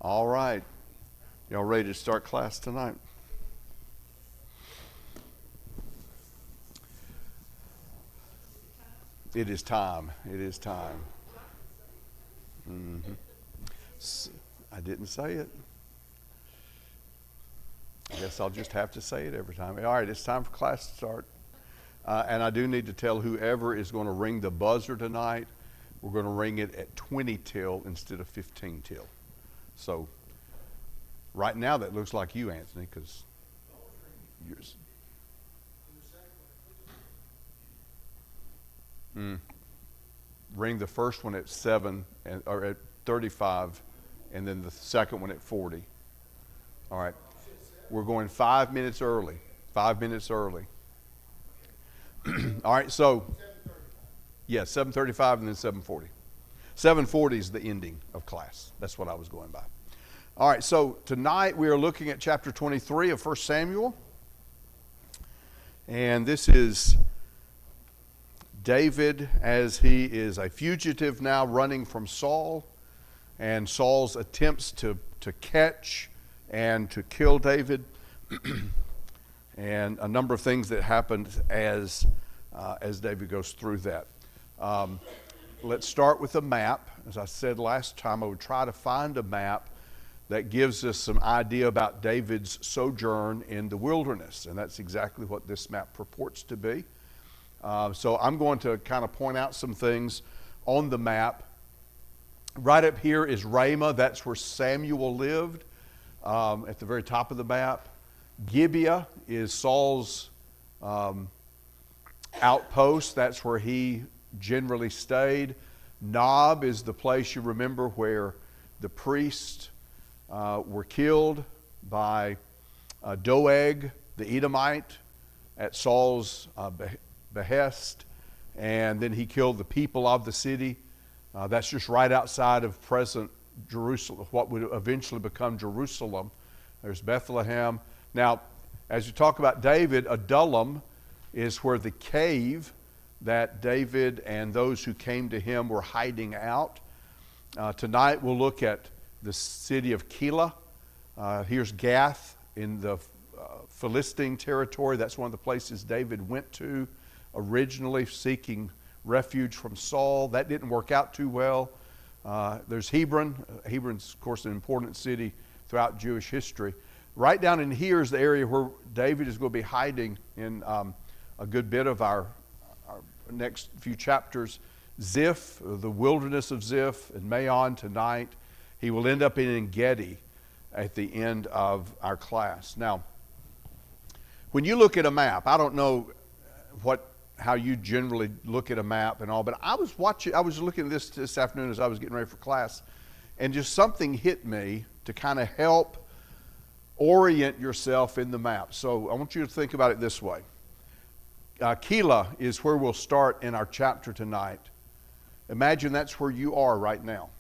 All right. Y'all ready to start class tonight? It is time. It is time. I didn't say it. I guess I'll just have to say it every time. All right, it's time for class to start. And I do need to tell whoever is going to ring the buzzer tonight, we're going to ring it at 20 till instead of 15 till. So right now that looks like you, Anthony, because yours. Ring the first one at 7 or at 35, and then the second one at 40. All right. We're going 5 minutes early. 5 minutes early. All right, so, yeah, 7:35 and then 7:40. 7:40 is the ending of class. That's what I was going by. All right, so tonight we are looking at chapter 23 of 1 Samuel. And this is David as he is a fugitive now running from Saul. And Saul's attempts to catch and to kill David. And a number of things that happened as David goes through that. Let's start with a map. As I said last time, I would try to find a map that gives us some idea about David's sojourn in the wilderness. And that's exactly what this map purports to be. So I'm going to kind of point out some things on the map. Right up here is Ramah. That's where Samuel lived at the very top of the map. Gibeah is Saul's outpost. That's where he generally stayed. Nob is the place, you remember, where the priests were killed by Doeg, the Edomite, at Saul's behest. And then he killed the people of the city. That's just right outside of present Jerusalem, what would eventually become Jerusalem. There's Bethlehem. Now, as you talk about David, Adullam is where the cave that David and those who came to him were hiding out. Tonight we'll look at the city of Keilah. Here's Gath in the Philistine territory. That's one of the places David went to originally seeking refuge from Saul. That didn't work out too well. There's Hebron. Hebron's, of course, an important city throughout Jewish history. Right down in here is the area where David is going to be hiding in a good bit of our next few chapters. Ziph, the wilderness of Ziph, and Maon tonight. He will end up in En-Gedi at the end of our class. Now, when you look at a map, I don't know how you generally look at a map and all, but I was looking at this afternoon as I was getting ready for class, and just something hit me to kind of help orient yourself in the map. So I want you to think about it this way. Keilah is where we'll start in our chapter tonight. Imagine that's where you are right now.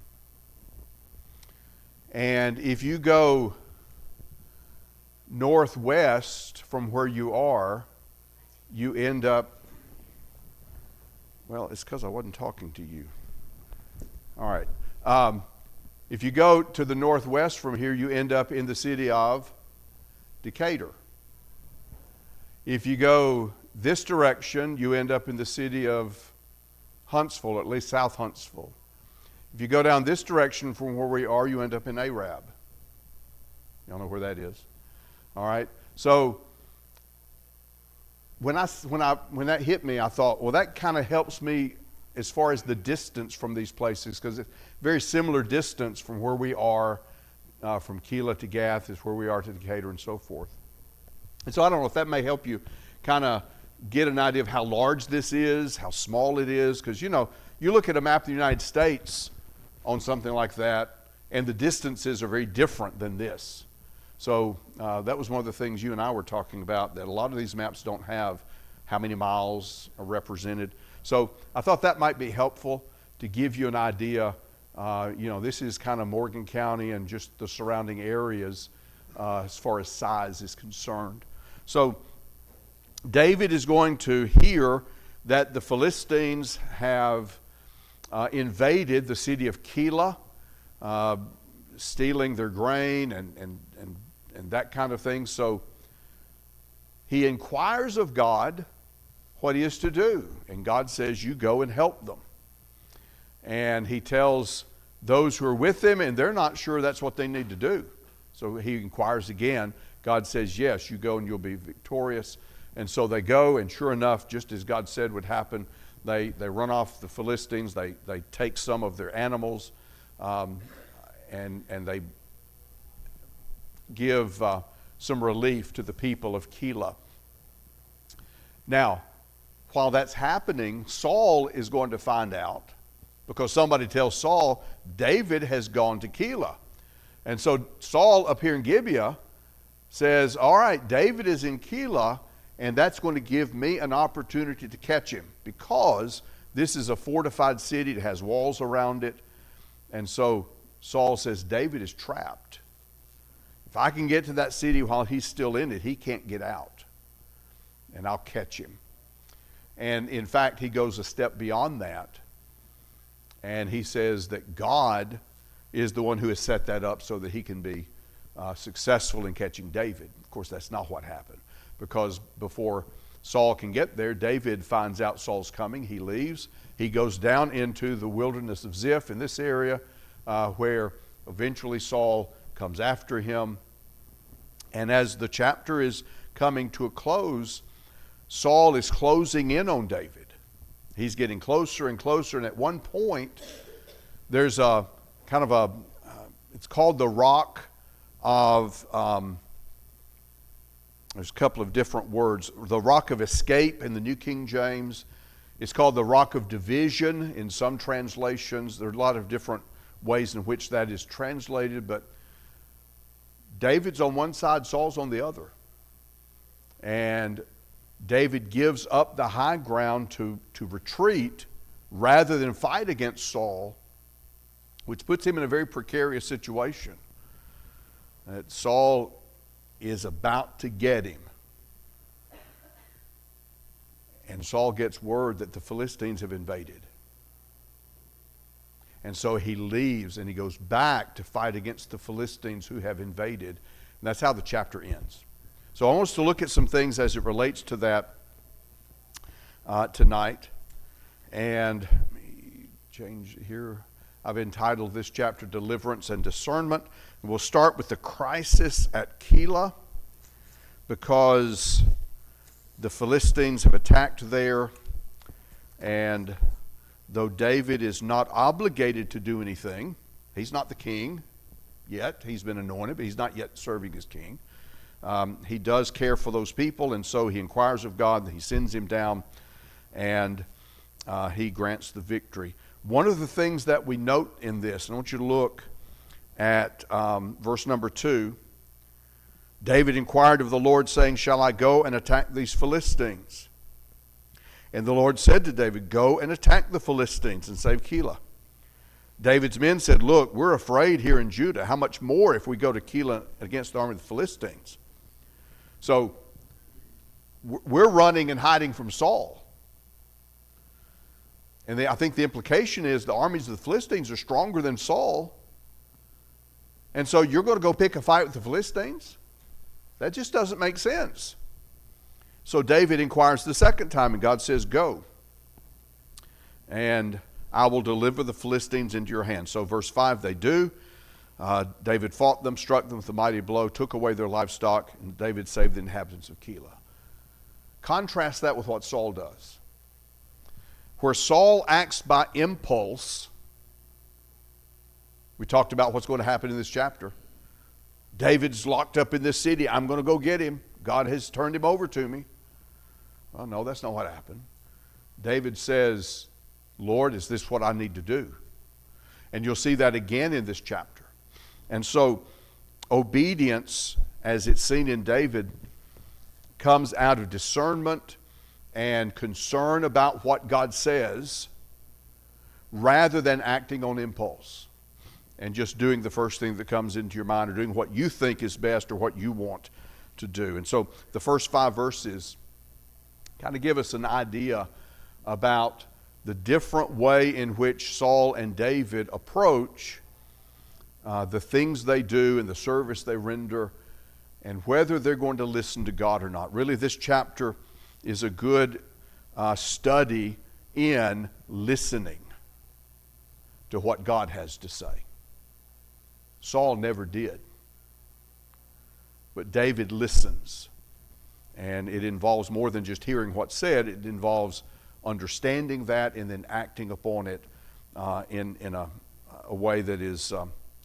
And if you go northwest from where you are, you end up, well, it's because I wasn't talking to you. All right. If you go to the northwest from here, you end up in the city of Decatur. If you go this direction, you end up in the city of Huntsville, at least South Huntsville. If you go down this direction from where we are, you end up in Arab. Y'all know where that is. All right. So when that hit me, I thought, well, that kind of helps me as far as the distance from these places, because it's very similar distance from where we are, from Keilah to Gath is where we are to Decatur and so forth. And so I don't know if that may help you kind of get an idea of how large this is, how small it is, because, you know, you look at a map of the United States on something like that, and the distances are very different than this. So that was one of the things you and I were talking about, that a lot of these maps don't have how many miles are represented. So I thought that might be helpful to give you an idea. This is kind of Morgan County and just the surrounding areas as far as size is concerned. So David is going to hear that the Philistines have invaded the city of Keilah. stealing their grain and that kind of thing. So he inquires of God what he is to do. And God says, you go and help them. And he tells those who are with him, and they're not sure that's what they need to do. So he inquires again. God says, yes, you go and you'll be victorious. And so they go, and sure enough, just as God said would happen, they run off the Philistines. They take some of their animals, and they give some relief to the people of Keilah. Now, while that's happening, Saul is going to find out, because somebody tells Saul, David has gone to Keilah. And so Saul up here in Gibeah says, all right, David is in Keilah, and that's going to give me an opportunity to catch him, because this is a fortified city. It has walls around it. And so Saul says, David is trapped. If I can get to that city while he's still in it, he can't get out. And I'll catch him. And in fact, he goes a step beyond that. And he says that God is the one who has set that up so that he can be successful in catching David. Of course, that's not what happened, because before Saul can get there, David finds out Saul's coming. He leaves. He goes down into the wilderness of Ziph in this area, where eventually Saul comes after him. And as the chapter is coming to a close, Saul is closing in on David. He's getting closer and closer, and at one point, there's a kind of a, it's called the rock of, there's a couple of different words. The rock of escape in the New King James. It's called the rock of division in some translations. There are a lot of different ways in which that is translated, but David's on one side, Saul's on the other. And David gives up the high ground to retreat rather than fight against Saul, which puts him in a very precarious situation. That Saul is about to get him. And Saul gets word that the Philistines have invaded. And so he leaves and he goes back to fight against the Philistines who have invaded. And that's how the chapter ends. So I want us to look at some things as it relates to that tonight. And let me change here. I've entitled this chapter Deliverance and Discernment. And we'll start with the crisis at Keilah, because the Philistines have attacked there. And though David is not obligated to do anything, he's not the king yet. He's been anointed, but he's not yet serving as king. He does care for those people, and so he inquires of God. He sends him down, and he grants the victory. One of the things that we note in this, and I want you to look at verse number 2. David inquired of the Lord, saying, shall I go and attack these Philistines? And the Lord said to David, go and attack the Philistines and save Keilah. David's men said, look, we're afraid here in Judah. How much more if we go to Keilah against the army of the Philistines? So we're running and hiding from Saul. And I think the implication is the armies of the Philistines are stronger than Saul. And so you're going to go pick a fight with the Philistines? That just doesn't make sense. So David inquires the second time, and God says, go. And I will deliver the Philistines into your hand. So verse 5, they do. David fought them, struck them with a mighty blow, took away their livestock, and David saved the inhabitants of Keilah. Contrast that with what Saul does. Where Saul acts by impulse, we talked about what's going to happen in this chapter. David's locked up in this city. I'm going to go get him. God has turned him over to me. Well, no, that's not what happened. David says, Lord, is this what I need to do? And you'll see that again in this chapter. And so obedience, as it's seen in David, comes out of discernment and concern about what God says, rather than acting on impulse and just doing the first thing that comes into your mind, or doing what you think is best or what you want to do. And so the first 5 verses kind of give us an idea about the different way in which Saul and David approach the things they do and the service they render, and whether they're going to listen to God or not. Really, this chapter is a good study in listening to what God has to say. Saul never did. But David listens. And it involves more than just hearing what's said. It involves understanding that and then acting upon it in a way that is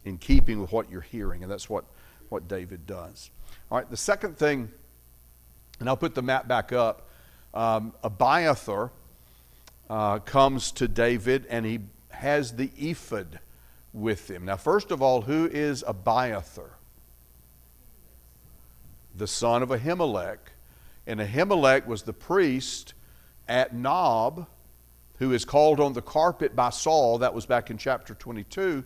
in keeping with what you're hearing. And that's what David does. All right, the second thing, and I'll put the map back up, Abiathar comes to David and he has the ephod with him. Now, first of all, who is Abiathar? The son of Ahimelech. And Ahimelech was the priest at Nob, who is called on the carpet by Saul. That was back in chapter 22.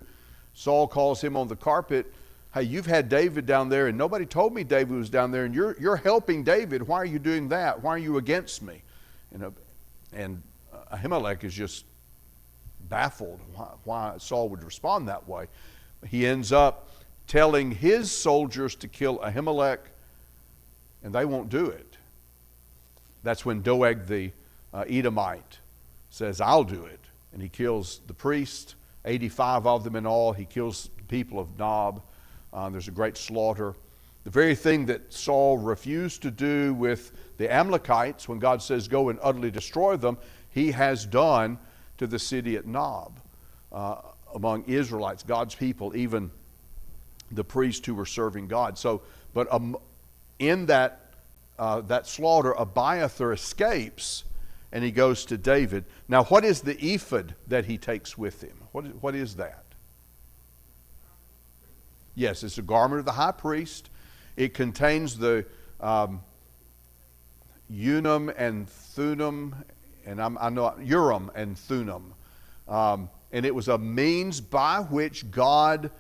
Saul calls him on the carpet. Hey, you've had David down there, and nobody told me David was down there, and you're helping David. Why are you doing that? Why are you against me? And Ahimelech is just baffled why Saul would respond that way. He ends up telling his soldiers to kill Ahimelech, and they won't do it. That's when Doeg the Edomite says, I'll do it. And he kills the priest, 85 of them in all. He kills the people of Nob. There's a great slaughter. The very thing that Saul refused to do with the Amalekites when God says go and utterly destroy them, he has done to the city at Nob among Israelites, God's people, even the priests who were serving God. So, but in that slaughter, Abiathar escapes and he goes to David. Now, what is the ephod that he takes with him? What is that? Yes, it's a garment of the high priest. It contains the Urim and Thummim, and I know Urim and Thummim, and it was a means by which God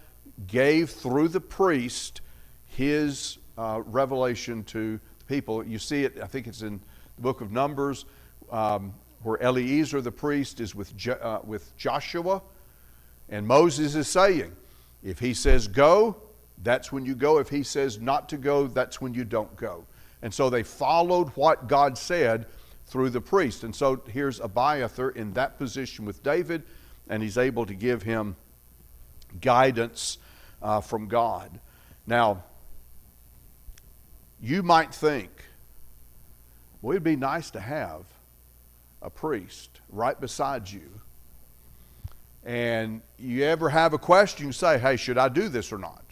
gave through the priest his revelation to the people. You see it, I think it's in the book of Numbers, where Eleazar the priest is with Joshua, and Moses is saying, if he says go, that's when you go. If he says not to go, that's when you don't go. And so they followed what God said through the priest. And so here's Abiathar in that position with David, and he's able to give him guidance from God. Now, you might think, well, it'd be nice to have a priest right beside you. And you ever have a question, you say, hey, should I do this or not?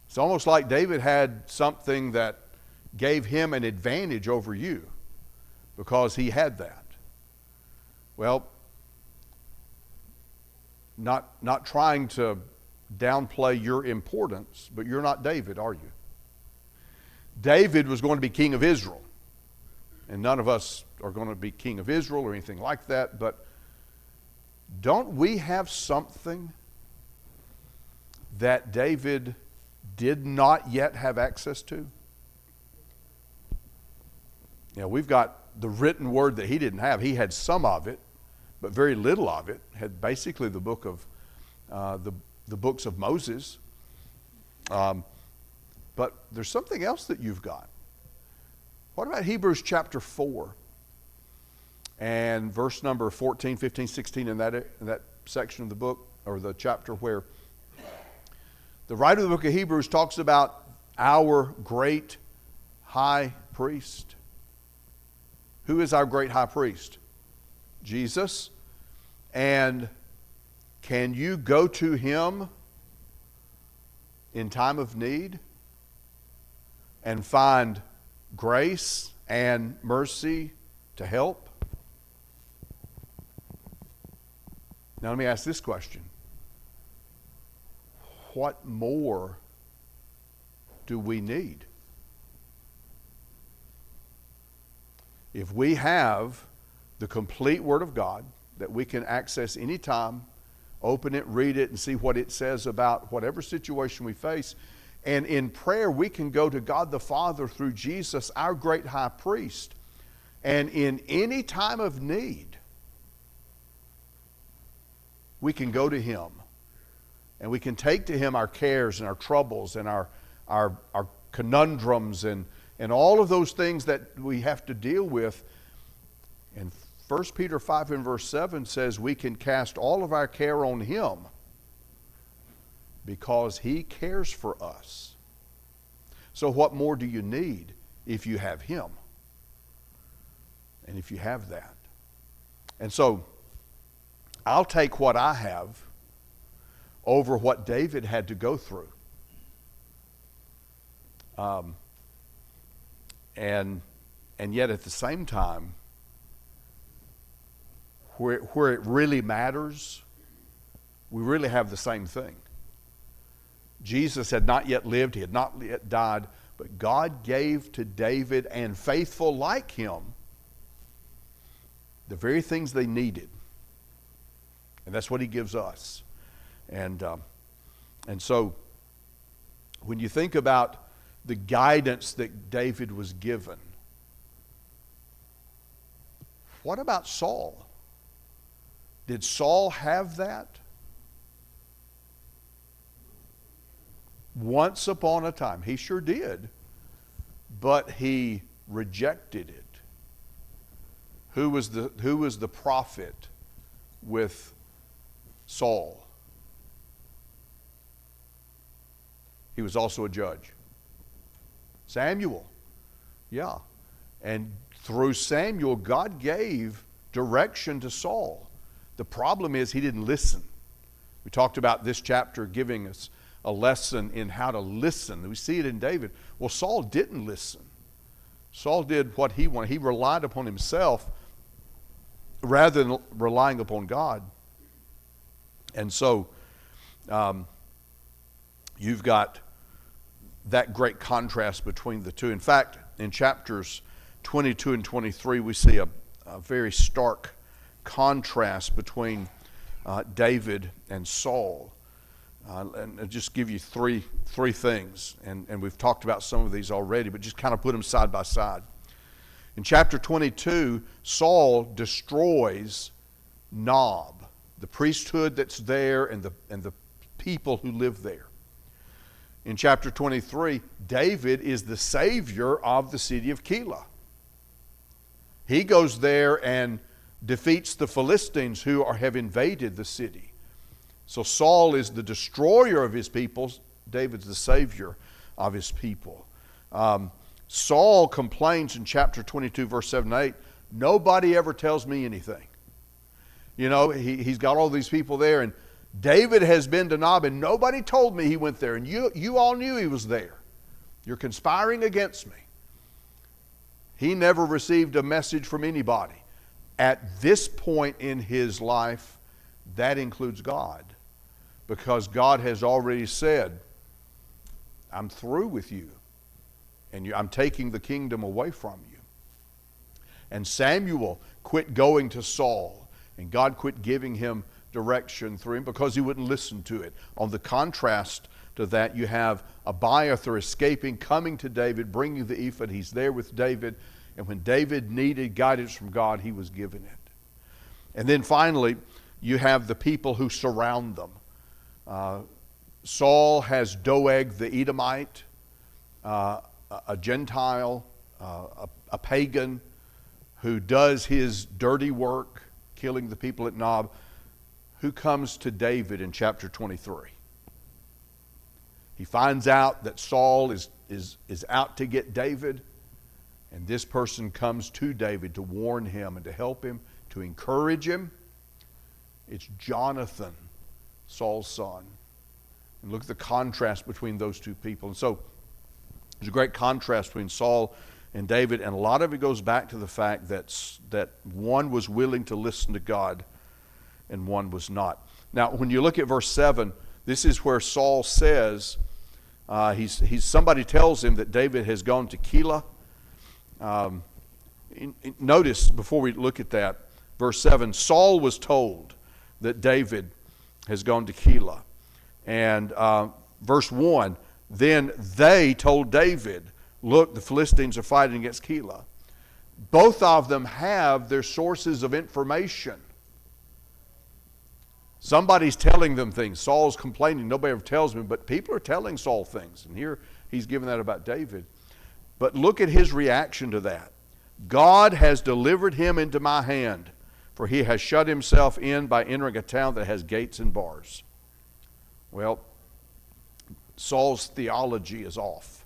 It's almost like David had something that gave him an advantage over you because he had that. Well, not trying to downplay your importance, but you're not David, are you? David was going to be king of Israel. And none of us are going to be king of Israel or anything like that, but don't we have something that David did not yet have access to? You know, we've got the written word that he didn't have. He had some of it, but very little of it. Had basically the book of the books of Moses. But there's something else that you've got. What about Hebrews chapter 4 and verse number 14, 15, 16 in that section of the book or the chapter where the writer of the book of Hebrews talks about our great high priest. Who is our great high priest? Jesus. And can you go to him in time of need and find grace and mercy to help? Now let me ask this question. What more do we need? If we have the complete Word of God that we can access anytime, open it, read it, and see what it says about whatever situation we face, and in prayer we can go to God the Father through Jesus, our great high priest, and in any time of need, we can go to him And we can take to Him our cares and our troubles and our conundrums and all of those things that we have to deal with. And 1 Peter 5 and verse 7 says we can cast all of our care on Him because He cares for us. So what more do you need if you have Him? And if you have that. And so I'll take what I have over what David had to go through. And yet at the same time, where it really matters, we really have the same thing. Jesus had not yet lived, He had not yet died, but God gave to David and faithful like him the very things they needed. And that's what He gives us. And so when you think about the guidance that David was given, what about Saul? Did Saul have that? Once upon a time. He sure did. But he rejected it. Who was the prophet with Saul? He was also a judge. Samuel. Yeah. And through Samuel, God gave direction to Saul. The problem is he didn't listen. We talked about this chapter giving us a lesson in how to listen. We see it in David. Well, Saul didn't listen. Saul did what he wanted. He relied upon himself rather than relying upon God. And so you've got that great contrast between the two. In fact, in chapters 22 and 23, we see a very stark contrast between David and Saul. And I'll just give you three things, and we've talked about some of these already, but just kind of put them side by side. In chapter 22, Saul destroys Nob, the priesthood that's there and the people who live there. In chapter 23, David is the savior of the city of Keilah. He goes there and defeats the Philistines who have invaded the city. So Saul is the destroyer of his people. David's the savior of his people. Saul complains in chapter 22, verse 7 and 8, nobody ever tells me anything. You know, he's got all these people there, and David has been to Nob, and nobody told me he went there, and you all knew he was there. You're conspiring against me. He never received a message from anybody. At this point in his life, that includes God, because God has already said, I'm through with you, and I'm taking the kingdom away from you. And Samuel quit going to Saul, and God quit giving him direction through him because he wouldn't listen to it. On the contrast to that, you have Abiathar escaping, coming to David, bringing the ephod. He's there with David, and when David needed guidance from God, he was given it. And then finally, you have the people who surround them. Saul has Doeg the Edomite, a Gentile, a pagan who does his dirty work, killing the people at Nob, who comes to David in chapter 23. He finds out that Saul is out to get David, and this person comes to David to warn him and to help him, to encourage him. It's Jonathan, Saul's son. And look at the contrast between those two people. And so there's a great contrast between Saul and David, and a lot of it goes back to the fact that one was willing to listen to God and one was not. Now, when you look at verse 7, this is where Saul says, somebody tells him that David has gone to Keilah. Notice, before we look at that, verse 7, Saul was told that David has gone to Keilah. And verse 1, then they told David, look, the Philistines are fighting against Keilah. Both of them have their sources of information. Somebody's telling them things. Saul's complaining. Nobody ever tells me, but people are telling Saul things. And here he's giving that about David. But look at his reaction to that. God has delivered him into my hand, for he has shut himself in by entering a town that has gates and bars. Well, Saul's theology is off.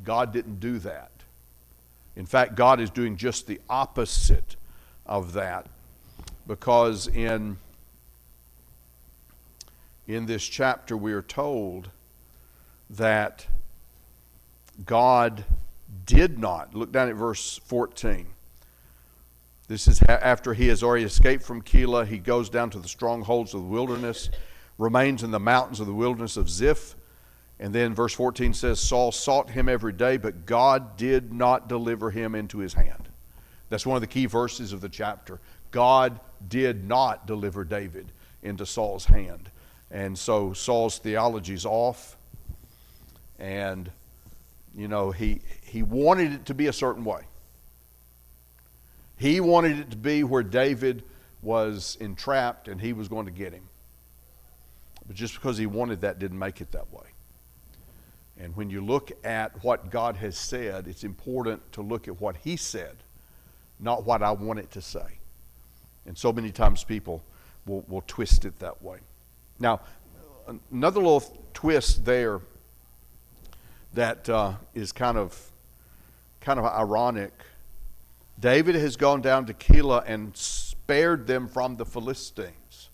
God didn't do that. In fact, God is doing just the opposite of that, because in this chapter we are told that God did not. Look down at verse 14. This is after he has already escaped from Keilah. He goes down to the strongholds of the wilderness, remains in the mountains of the wilderness of Ziph. And then verse 14 says, Saul sought him every day, but God did not deliver him into his hand. That's one of the key verses of the chapter. God did not deliver David into Saul's hand. And so Saul's theology is off. And, you know, he wanted it to be a certain way. He wanted it to be where David was entrapped and he was going to get him. But just because he wanted that didn't make it that way. And when you look at what God has said, it's important to look at what he said, not what I want it to say. And so many times people will twist it that way. Now, another little twist there that is kind of ironic. David has gone down to Keilah and spared them from the Philistines.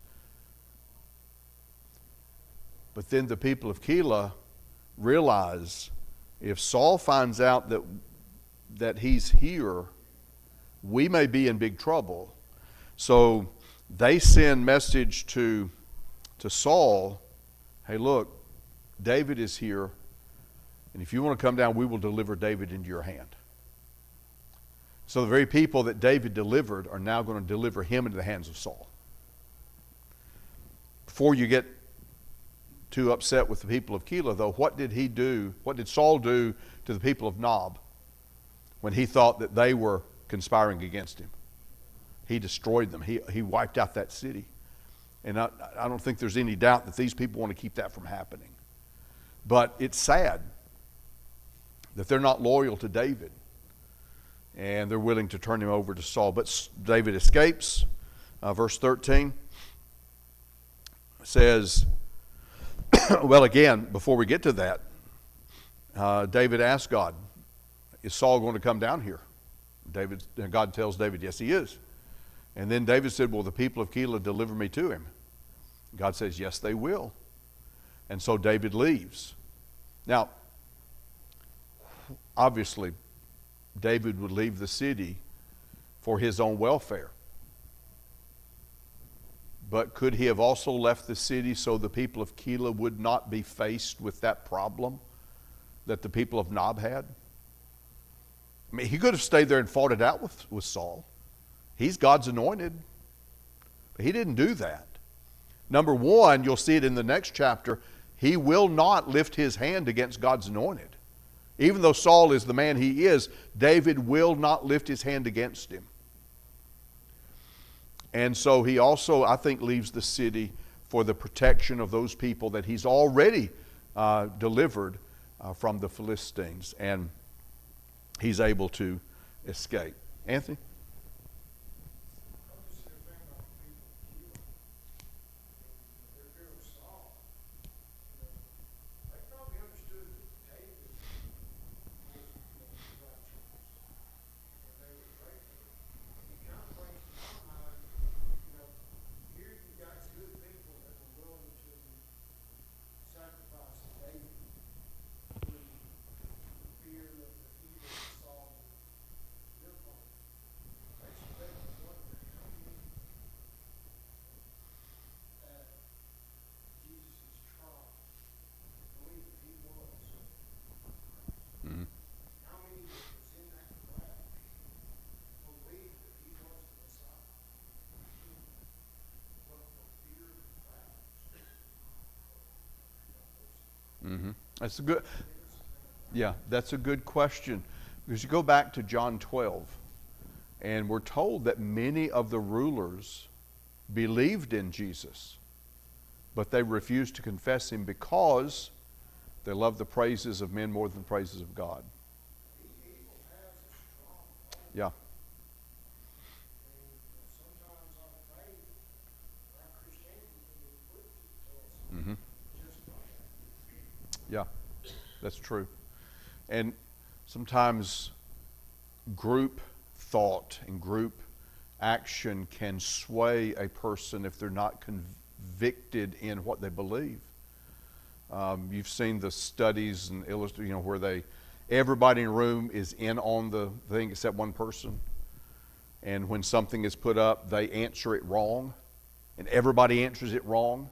But then the people of Keilah realize if Saul finds out that he's here, we may be in big trouble. So they send message to Saul, hey, look, David is here, and if you want to come down, we will deliver David into your hand. So the very people that David delivered are now going to deliver him into the hands of Saul. Before you get too upset with the people of Keilah, though, what did he do? What did Saul do to the people of Nob when he thought that they were conspiring against him? He destroyed them. He wiped out that city. And I don't think there's any doubt that these people want to keep that from happening. But it's sad that they're not loyal to David and they're willing to turn him over to Saul. But David escapes. Verse 13 says, well, again, before we get to that, David asked God, is Saul going to come down here? God tells David, yes, he is. And then David said, will the people of Keilah deliver me to him? God says, yes, they will. And so David leaves. Now, obviously, David would leave the city for his own welfare. But could he have also left the city so the people of Keilah would not be faced with that problem that the people of Nob had? I mean, he could have stayed there and fought it out with Saul. He's God's anointed. But he didn't do that. Number one, you'll see it in the next chapter, he will not lift his hand against God's anointed. Even though Saul is the man he is, David will not lift his hand against him. And so he also, I think, leaves the city for the protection of those people that he's already delivered from the Philistines. And he's able to escape. Anthony? Mm-hmm. That's a good question. Because you go back to John 12, and we're told that many of the rulers believed in Jesus. but they refused to confess him because they loved the praises of men more than the praises of God. Yeah. Mm-hmm. Yeah, that's true. And sometimes group thought and group action can sway a person if they're not convicted in what they believe. You've seen the studies and where everybody in the room is in on the thing except one person. And when something is put up, they answer it wrong, and everybody answers it wrong.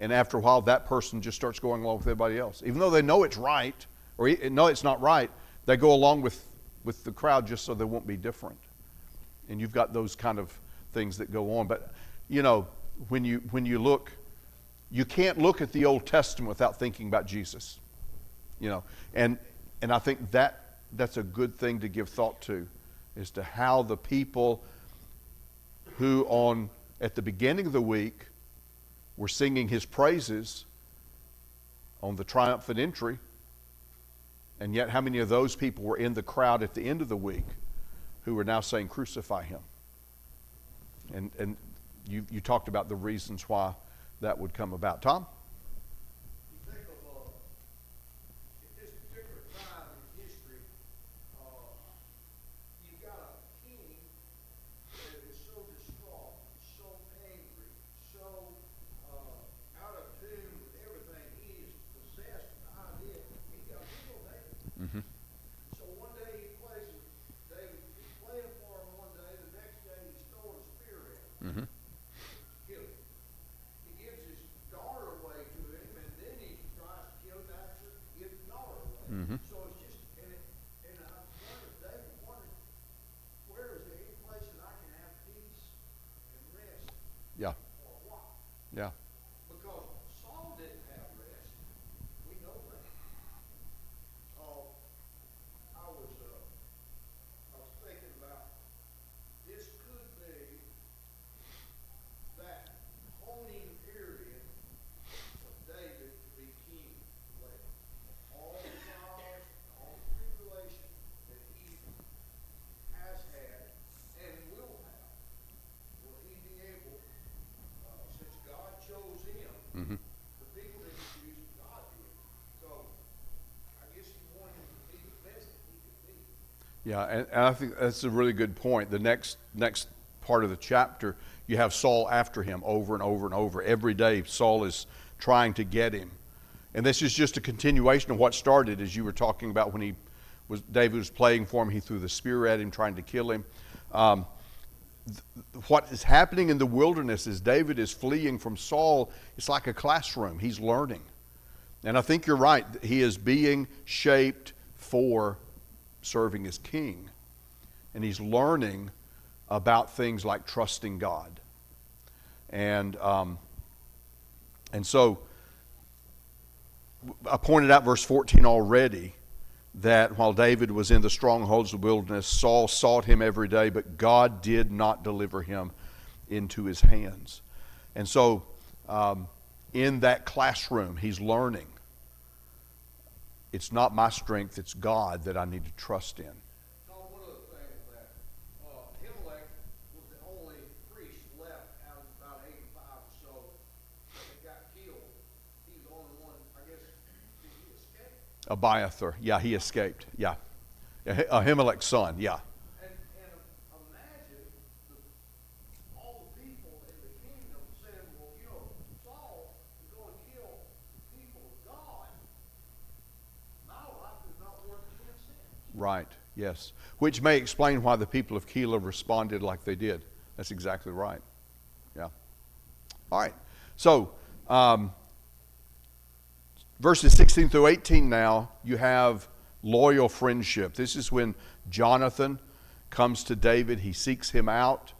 And after a while, that person just starts going along with everybody else. Even though they know it's right, or know it's not right, they go along with the crowd just so they won't be different. And you've got those kind of things that go on. But, when you look, you can't look at the Old Testament without thinking about Jesus. And I think that's a good thing to give thought to, as to how the people who at the beginning of the week were singing his praises on the triumphant entry, and yet how many of those people were in the crowd at the end of the week who were now saying, crucify him? And you talked about the reasons why that would come about. Tom? You think of at this particular time in history, you've got a king that is so distraught, so angry, so out of tune with everything. He is possessed with the idea that he's got to kill David. Mm-hmm. So one day he plays with David, he's playing for him one day, the next day he's throwing a spear at him. Mm-hmm. Kill him. He gives his daughter away to him, and then he tries to kill him after he gives the daughter away. Mm-hmm. So it's just, and I wondered, David wondered, where is there any place that I can have peace and rest Yeah. for a while? Yeah. Because Saul didn't have rest. We know that. I was thinking about this could be that honing period of David to be king later. All the trials, all the tribulation that he has had and will have, will he be able, since God chose him, Mm-hmm. the people didn't choose him, God did. So I guess he wanted him to be the best that he could be. Yeah, and I think that's a really good point. The next part of the chapter, you have Saul after him over and over and over. Every day, Saul is trying to get him. And this is just a continuation of what started, as you were talking about when David was playing for him. He threw the spear at him, trying to kill him. What is happening in the wilderness is David is fleeing from Saul. It's like a classroom. He's learning. And I think you're right. He is being shaped for serving as king. And he's learning about things like trusting God. And so I pointed out verse 14 already, that while David was in the strongholds of the wilderness, Saul sought him every day, but God did not deliver him into his hands. And so in that classroom, he's learning. It's not my strength, it's God that I need to trust in. One other thing is that Ahimelech was the only priest left out of about 85 or so that got killed. He was the only one, I guess, did he escape? Abiathar, yeah, he escaped, yeah. Ahimelech's son, yeah. And imagine all the people in the kingdom saying, well, Saul is going to kill the people of God. My life is not worth 10 cents. Right, yes. Which may explain why the people of Keilah responded like they did. That's exactly right. Yeah. All right. So, verses 16 through 18 now, you have loyal friendship. This is when Jonathan comes to David. He seeks him out.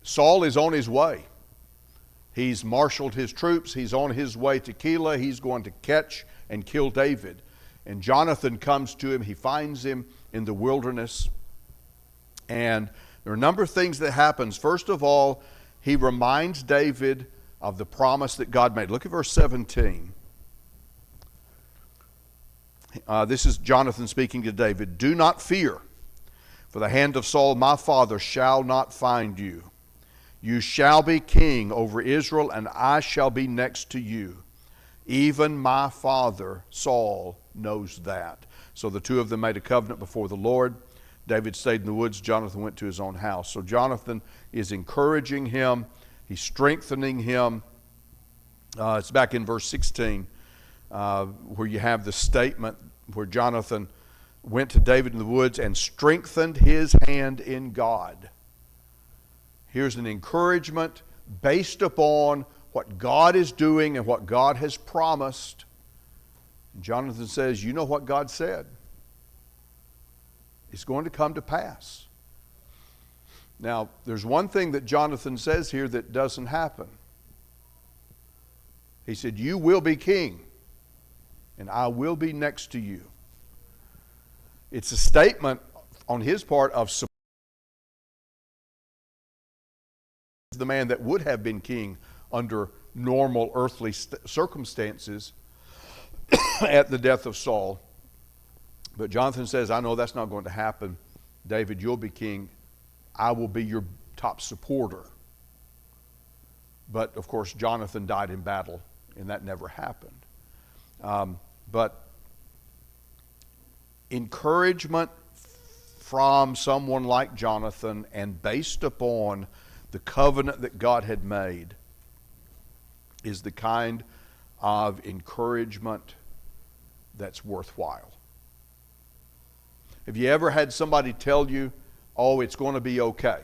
Saul is on his way. He's marshaled his troops. He's on his way to Keilah. He's going to catch and kill David. And Jonathan comes to him. He finds him in the wilderness. And there are a number of things that happens. First of all, he reminds David of the promise that God made. Look at verse 17. This is Jonathan speaking to David. Do not fear, for the hand of Saul my father shall not find you. You shall be king over Israel, and I shall be next to you. Even my father Saul knows that. So the two of them made a covenant before the Lord. David stayed in the woods. Jonathan went to his own house. So Jonathan is encouraging him. He's strengthening him. It's back in verse 16 where you have the statement where Jonathan went to David in the woods and strengthened his hand in God. Here's an encouragement based upon what God is doing and what God has promised. Jonathan says, you know what God said. It's going to come to pass. Now, there's one thing that Jonathan says here that doesn't happen. He said, you will be king, and I will be next to you. It's a statement on his part of support. The man that would have been king under normal earthly circumstances at the death of Saul. But Jonathan says, I know that's not going to happen. David, you'll be king. I will be your top supporter. But, of course, Jonathan died in battle, and that never happened. But encouragement from someone like Jonathan and based upon the covenant that God had made is the kind of encouragement that's worthwhile. Have you ever had somebody tell you, oh, it's going to be okay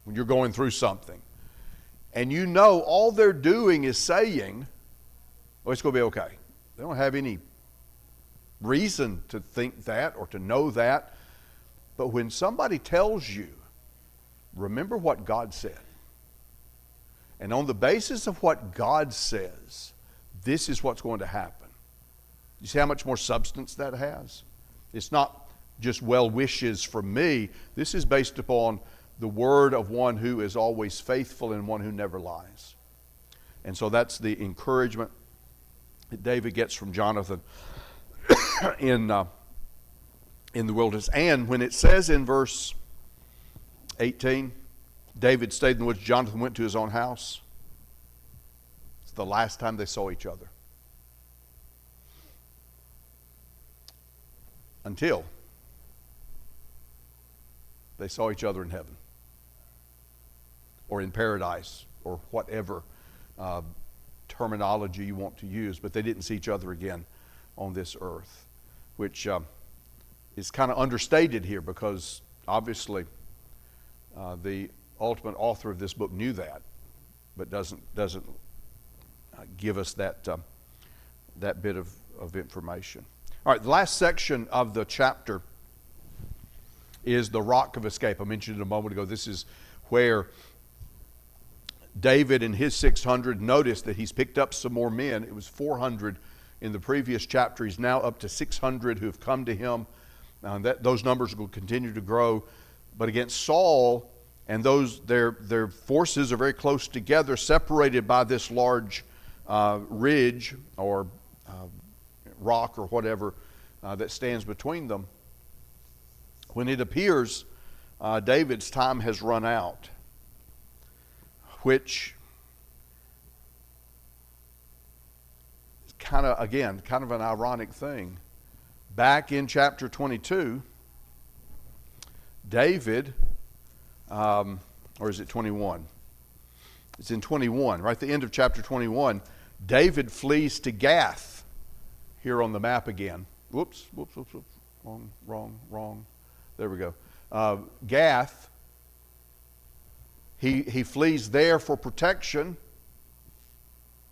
when you're going through something? And you know all they're doing is saying, oh, it's going to be okay. They don't have any reason to think that or to know that. But when somebody tells you, remember what God said. And on the basis of what God says, this is what's going to happen. You see how much more substance that has? It's not just well wishes from me. This is based upon the word of one who is always faithful and one who never lies. And so that's the encouragement that David gets from Jonathan in the wilderness. And when it says in verse 18, David stayed in the woods, Jonathan went to his own house. It's the last time they saw each other. Until they saw each other in heaven or in paradise or whatever terminology you want to use, but they didn't see each other again on this earth, which is kind of understated here because obviously the ultimate author of this book knew that, but doesn't give us that bit of information. All right, the last section of the chapter is the rock of escape. I mentioned it a moment ago. This is where David and his 600, notice that he's picked up some more men. It was 400 in the previous chapter. He's now up to 600 who have come to him. Those numbers will continue to grow. But against Saul and their forces are very close together, separated by this large ridge or rock or whatever that stands between them. When it appears David's time has run out, which is kind of an ironic thing. Back in chapter 22, David, or is it 21? It's in 21, right at the end of chapter 21. David flees to Gath, here on the map again. Whoops. Wrong. There we go. Gath, he flees there for protection.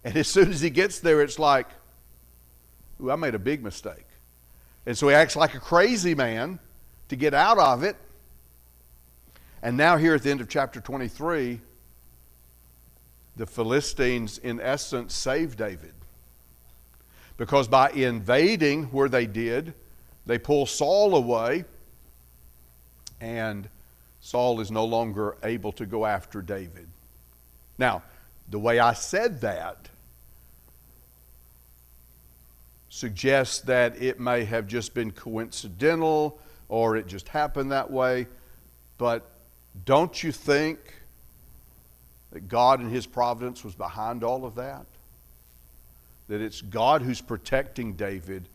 And as soon as he gets there, it's like, ooh, I made a big mistake. And so he acts like a crazy man to get out of it. And now here at the end of chapter 23, the Philistines, in essence, save David. Because by invading where they did, they pull Saul away, and Saul is no longer able to go after David. Now, The way I said that suggests that it may have just been coincidental or it just happened that way. But don't you think that God in His providence was behind all of that? That it's God who's protecting David,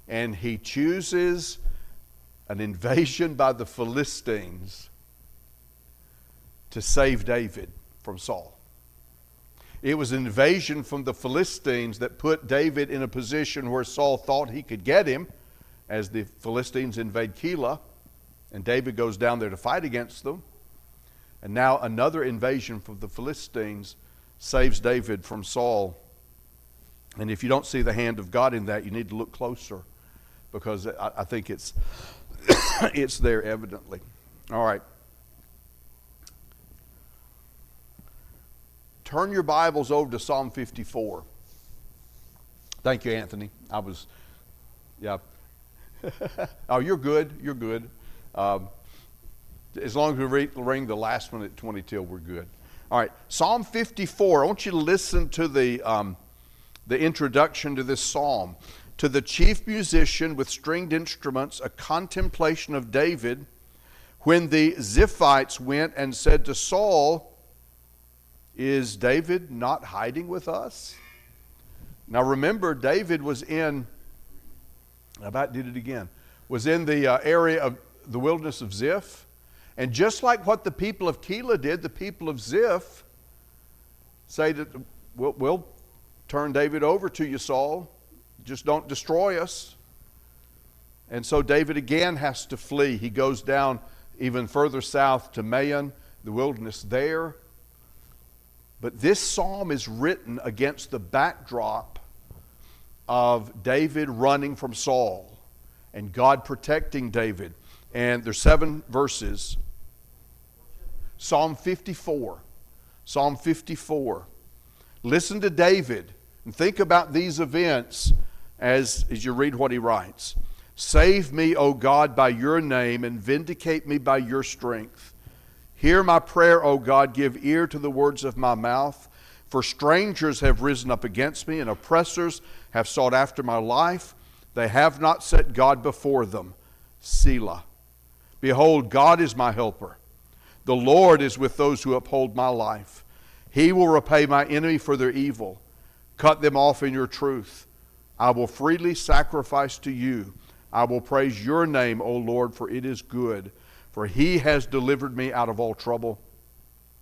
and He chooses an invasion by the Philistines to save David from Saul. It was an invasion from the Philistines that put David in a position where Saul thought he could get him, as the Philistines invade Keilah, and David goes down there to fight against them. And now another invasion from the Philistines saves David from Saul. And if you don't see the hand of God in that, you need to look closer, because I think it's it's there evidently. All right. Turn your Bibles over to Psalm 54. Thank you, Anthony. Yeah. Oh, you're good. You're good. As long as we ring the last one at 20 till, we're good. All right. Psalm 54. I want you to listen to the introduction to this psalm. To the chief musician with stringed instruments, a contemplation of David, when the Ziphites went and said to Saul, "Is David not hiding with us?" Now remember, David was in, was in the area of the wilderness of Ziph. And just like what the people of Keilah did, the people of Ziph say that we'll turn David over to you, Saul. Just don't destroy us. And so David again has to flee. He goes down even further south to Maon, the wilderness there. But this psalm is written against the backdrop of David running from Saul and God protecting David. And there's 7 verses. Psalm 54. Psalm 54. Listen to David and think about these events as you read what he writes. "Save me, O God, by your name, and vindicate me by your strength. Hear my prayer, O God, give ear to the words of my mouth. For strangers have risen up against me, and oppressors have sought after my life. They have not set God before them. Selah. Behold, God is my helper. The Lord is with those who uphold my life. He will repay my enemy for their evil. Cut them off in your truth. I will freely sacrifice to you. I will praise your name, O Lord, for it is good. For he has delivered me out of all trouble,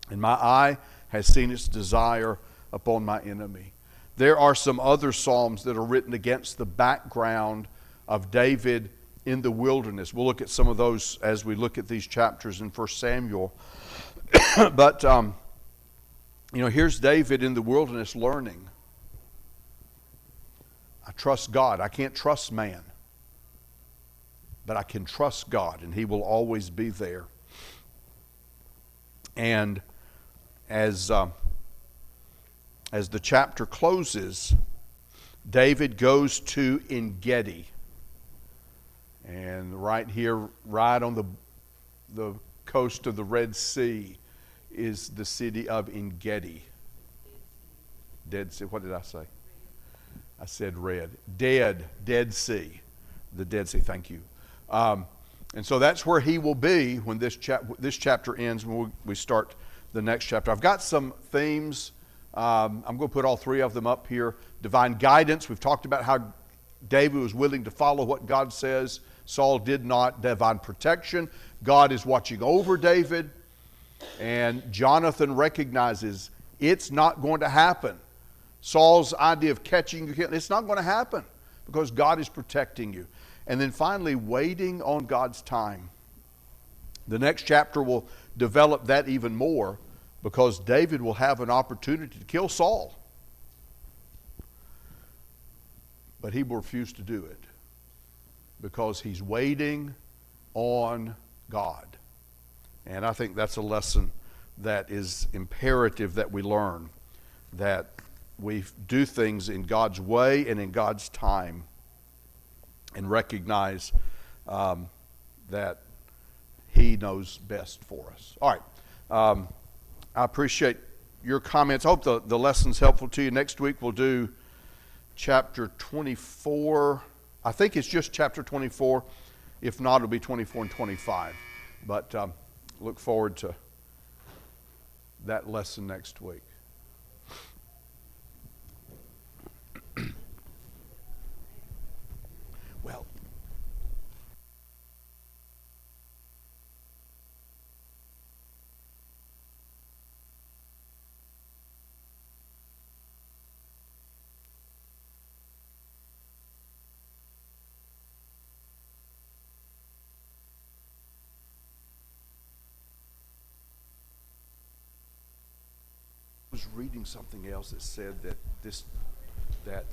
and my eye has seen its desire upon my enemy." There are some other psalms that are written against the background of David in the wilderness. We'll look at some of those as we look at these chapters in 1 Samuel. But, here's David in the wilderness learning. I trust God. I can't trust man. But I can trust God, and He will always be there. And as the chapter closes, David goes to En-Gedi. And right here, right on the coast of the Red Sea, is the city of En-Gedi. Dead Sea. What did I say? I said red. Dead Sea. The Dead Sea. Thank you. And so that's where he will be when this chapter ends, when we start the next chapter. I've got some themes. I'm going to put all 3 of them up here. Divine guidance. We've talked about how David was willing to follow what God says. Saul did not. Divine protection. God is watching over David. And Jonathan recognizes it's not going to happen. Saul's idea of catching you, it's not going to happen because God is protecting you. And then finally, waiting on God's time. The next chapter will develop that even more because David will have an opportunity to kill Saul. But he will refuse to do it because he's waiting on God. And I think that's a lesson that is imperative that we learn, that we do things in God's way and in God's time, and recognize that He knows best for us. All right. I appreciate your comments. I hope the lesson's helpful to you. Next week we'll do chapter 24. I think it's just chapter 24. If not, it'll be 24 and 25. But look forward to that lesson next week. Well, I was reading something else that said that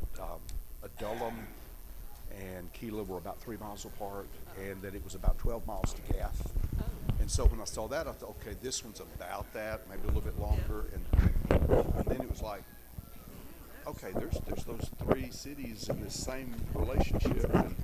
Adullam and Keilah were about 3 miles apart, and that it was about 12 miles to Gath. And so when I saw that, I thought, okay, this one's about that, maybe a little bit longer. And then it was like, okay, there's those 3 cities in this same relationship. And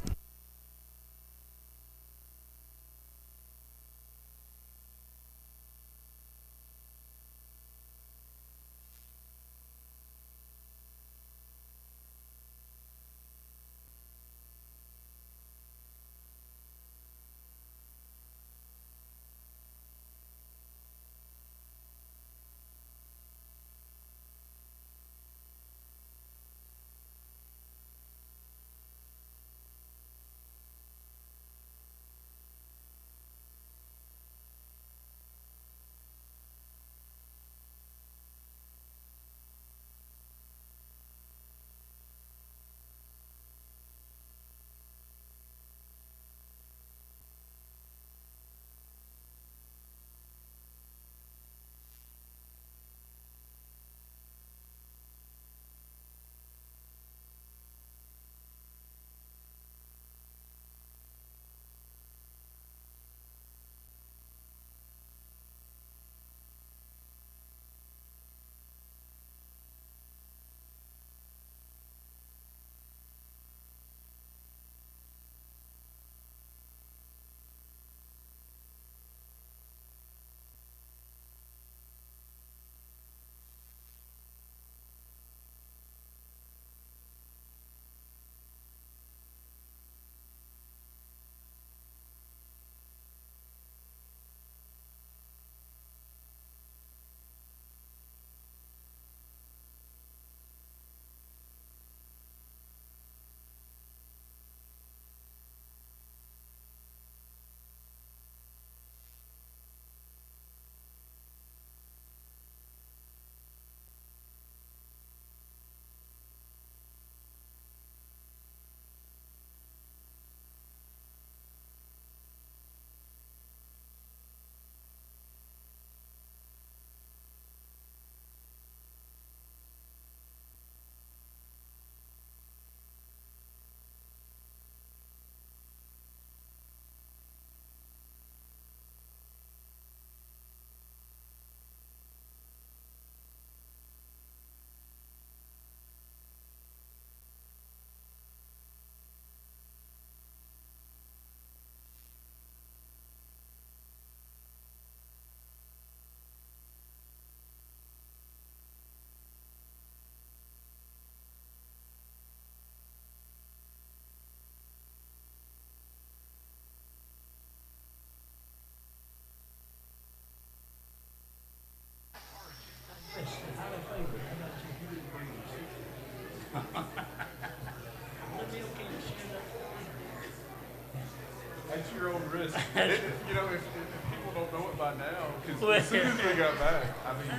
At your own risk. You know, if people don't know it by now, because as soon as we got back, I mean,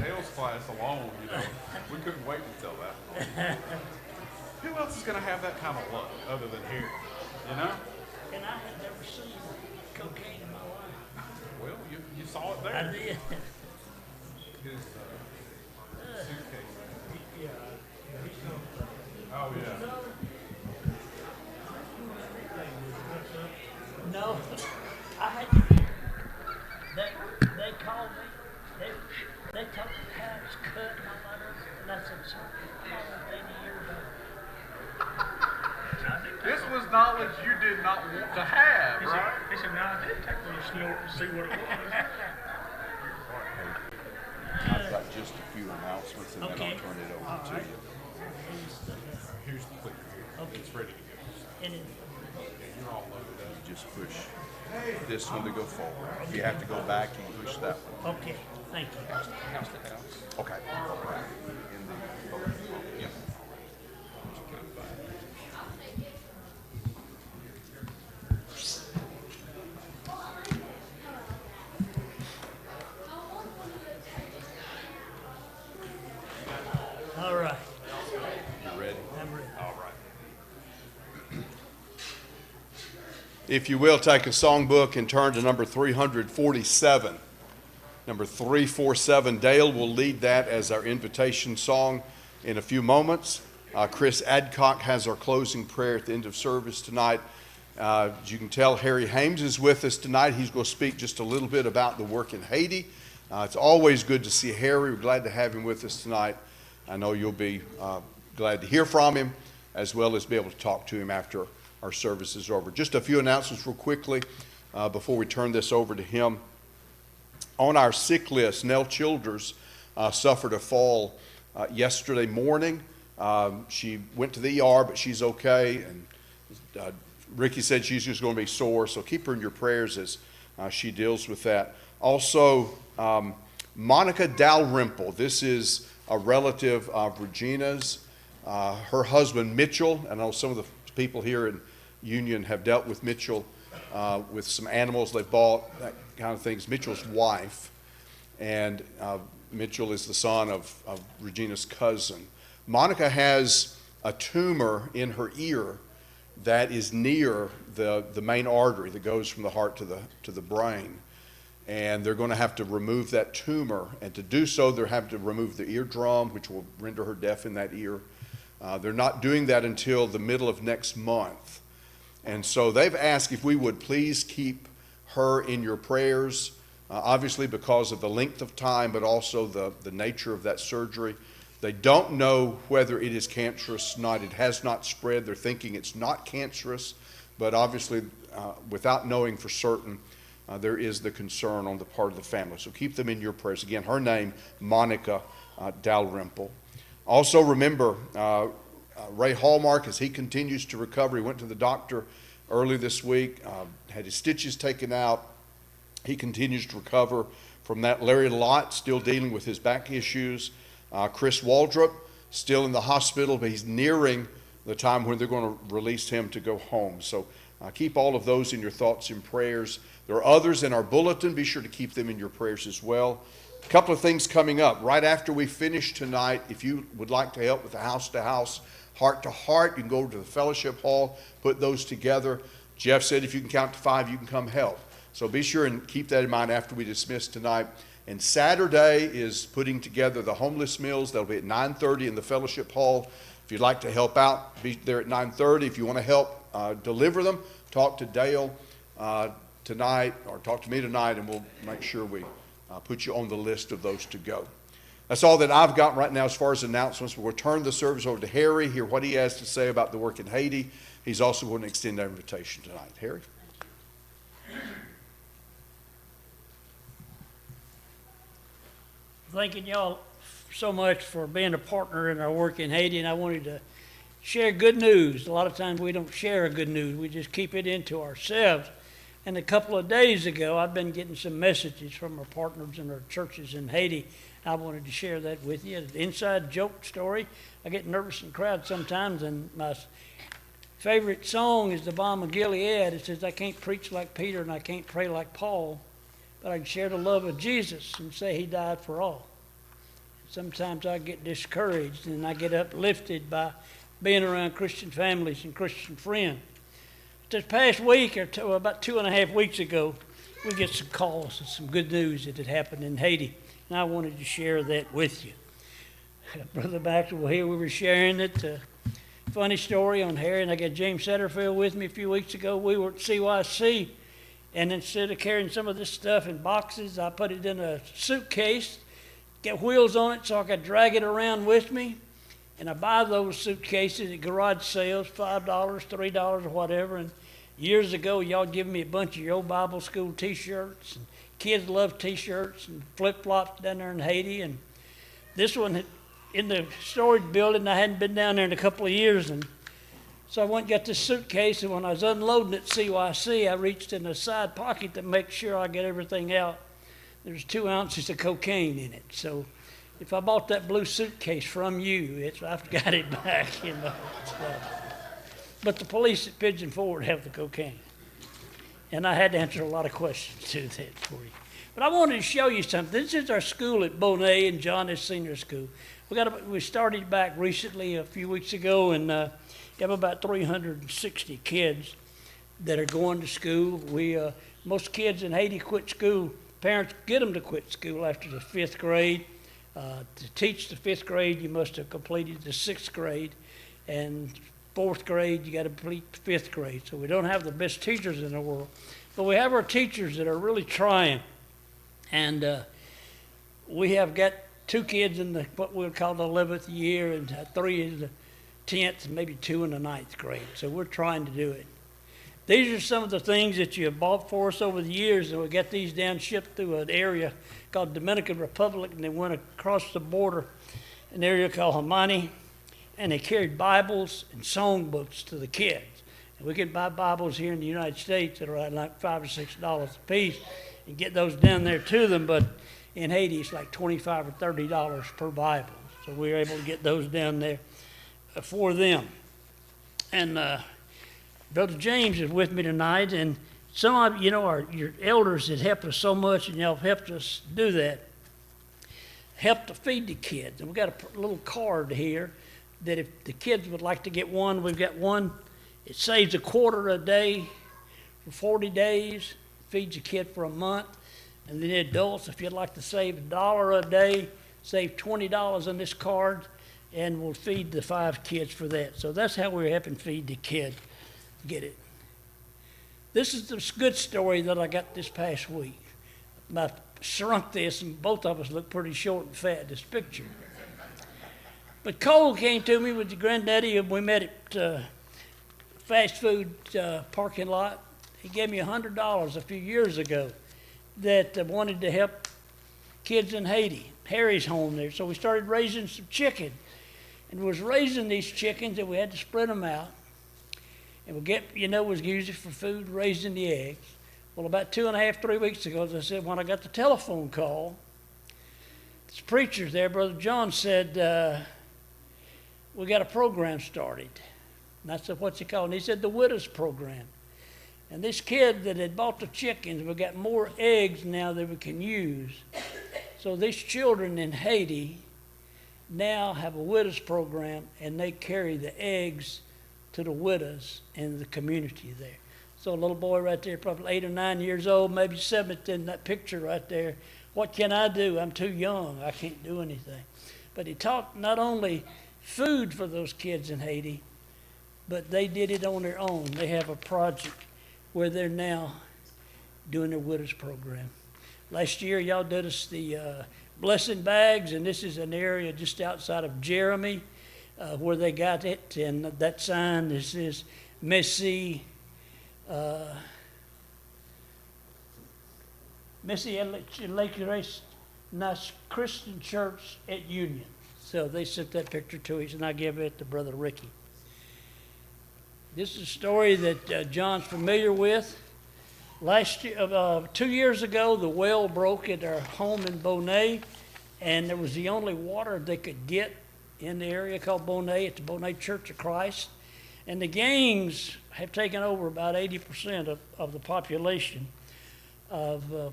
Dale's class alone, you know, we couldn't wait to tell that. Who else is going to have that kind of luck other than here? You know? And I had never seen cocaine in my life. Well, you saw it there. I did. His suitcase. Yeah. Oh, yeah. No, I had. They called me. They took the tax cut my letter, and I said, "Sir, I'm almost 80 years old." This was knowledge you did not want to have, right? He said, no, I did take a little snort to see what it was. I've got just a few announcements, and then Okay. I'll turn it All over to right. you. Here's the clicker here. Okay. It's ready to go. And then, Yeah, you're all loaded up. Just push this one to go forward. If you have to go back, you can push that one. okay, thank you. House to house. Okay. In the, Yeah. All right, you ready? I'm ready. All right. If you will, take a songbook and turn to number 347. Number 347. Dale will lead that as our invitation song in a few moments. Chris Adcock has our closing prayer at the end of service tonight. As you can tell, Harry Hames is with us tonight. He's going to speak just a little bit about the work in Haiti. It's always good to see Harry. We're glad to have him with us tonight. I know you'll be glad to hear from him, as well as be able to talk to him after our service is over. Just a few announcements real quickly before we turn this over to him. On our sick list, Nell Childers suffered a fall yesterday morning. She went to the ER, but she's okay. And Ricky said she's just going to be sore, so keep her in your prayers as she deals with that. Also, Monica Dalrymple. This is a relative of Regina's. Her husband, Mitchell, I know some of the people here in Union have dealt with Mitchell with some animals they bought, that kind of things. Mitchell's wife, and Mitchell is the son of Regina's cousin. Monica has a tumor in her ear that is near the main artery that goes from the heart to the brain. And they're going to have to remove that tumor. And to do so, they're having to remove the eardrum, which will render her deaf in that ear. They're not doing that until the middle of next month. And so they've asked if we would please keep her in your prayers, obviously because of the length of time, but also the nature of that surgery. They don't know whether it is cancerous or not. It has not spread. They're thinking it's not cancerous, but obviously without knowing for certain, there is the concern on the part of the family. So keep them in your prayers. Again, her name, Monica Dalrymple. Also remember Ray Hallmark as he continues to recover. He went to the doctor early this week, had his stitches taken out. He continues to recover from that. Larry Lott still dealing with his back issues. Chris Waldrop still in the hospital, but he's nearing the time when they're going to release him to go home. So keep all of those in your thoughts and prayers. There are others in our bulletin. Be sure to keep them in your prayers as well. A couple of things coming up. Right after we finish tonight, if you would like to help with the house-to-house, heart-to-heart, you can go over to the fellowship hall, put those together. Jeff said if you can count to 5, you can come help. So be sure and keep that in mind after we dismiss tonight. And Saturday is putting together the homeless meals. That'll be at 9:30 in the fellowship hall. If you'd like to help out, be there at 9:30. If you want to help deliver them, talk to Dale tonight, or talk to me tonight, and we'll make sure we put you on the list of those to go. That's all that I've got right now as far as announcements. We'll turn the service over to Harry, hear what he has to say about the work in Haiti. He's also going to extend our invitation tonight. Harry? Thanking y'all so much for being a partner in our work in Haiti, and I wanted to share good news. A lot of times we don't share good news. We just keep it into ourselves. And a couple of days ago, I've been getting some messages from our partners in our churches in Haiti. I wanted to share that with you. An inside joke story. I get nervous in crowds sometimes, and my favorite song is the Balm of Gilead. It says, I can't preach like Peter and I can't pray like Paul, but I can share the love of Jesus and say he died for all. Sometimes I get discouraged and I get uplifted by being around Christian families and Christian friends. This past week, or about 2.5 weeks ago, we get some calls and some good news that had happened in Haiti, and I wanted to share that with you. Brother Maxwell here, we were sharing it. Funny story on Harry, and I got James Satterfield with me a few weeks ago. We were at CYC, and instead of carrying some of this stuff in boxes, I put it in a suitcase, get wheels on it so I could drag it around with me. And I buy those suitcases at garage sales, $5, $3, or whatever. And years ago, y'all give me a bunch of your old Bible school T-shirts. And kids love T-shirts and flip-flops down there in Haiti. And this one in the storage building. I hadn't been down there in a couple of years, and so I went and got this suitcase, and when I was unloading it at CYC, I reached in the side pocket to make sure I get everything out. There's 2 ounces of cocaine in it. So if I bought that blue suitcase from you, I've got it back, you know. So, but the police at Pigeon Forge have the cocaine. And I had to answer a lot of questions to that for you. But I wanted to show you something. This is our school at Bonet and John S. Senior School. We started back recently a few weeks ago, and we have about 360 kids that are going to school. Most kids in Haiti quit school. Parents get them to quit school after the 5th grade. To teach the 5th grade, you must have completed the 6th grade, and 4th grade, you got to complete 5th grade. So we don't have the best teachers in the world, but we have our teachers that are really trying. And we have got 2 kids in what we'll call the 11th year, and 3 in the 10th, maybe 2 in the 9th grade. So we're trying to do it. These are some of the things that you have bought for us over the years, and we got these down shipped through an area called Dominican Republic, and they went across the border, an area called Hamani, and they carried Bibles and songbooks to the kids. And we can buy Bibles here in the United States that are like $5 or $6 a piece and get those down there to them, but in Haiti it's like $25 or $30 per Bible. So we were able to get those down there for them. And Brother James is with me tonight, and some of you know your elders that helped us so much, and y'all helped us do that. Help to feed the kids. And we've got a little card here that if the kids would like to get one, we've got one. It saves $0.25 a day for 40 days, feeds a kid for a month. And then adults, if you'd like to save $1 a day, save $20 on this card, and we'll feed the 5 kids for that. So that's how we're helping feed the kid. Get it? This is the good story that I got this past week. I shrunk this, and both of us look pretty short and fat in this picture. But Cole came to me with the granddaddy, and we met at fast food parking lot. He gave me $100 a few years ago that wanted to help kids in Haiti. Harry's home there. So we started raising some chicken. And we was raising these chickens, and we had to spread them out. And we get, was used for food, raising the eggs. Well, about 2.5, 3 weeks ago, as I said, when I got the telephone call, this preacher there, Brother John, said, we got a program started. And I said, what's it called? And he said, the Widows Program. And this kid that had bought the chickens, we got more eggs now that we can use. So these children in Haiti now have a Widows Program, and they carry the eggs to the widows in the community there. So a little boy right there, probably 8 or 9 years old, maybe 7 in that picture right there. What can I do? I'm too young. I can't do anything. But he taught not only food for those kids in Haiti, but they did it on their own. They have a project where they're now doing their widows program. Last year, y'all did us the blessing bags, and this is an area just outside of Jeremy, where they got it, and that sign that says Messi Nice Christian Church at Union. So they sent that picture to us, and I gave it to Brother Ricky. This is a story that John's familiar with. Last year, 2 years ago, the well broke at our home in Bonet, and there was the only water they could get in the area called Bonet. It's the Bonet Church of Christ. And the gangs have taken over about 80% of the population of the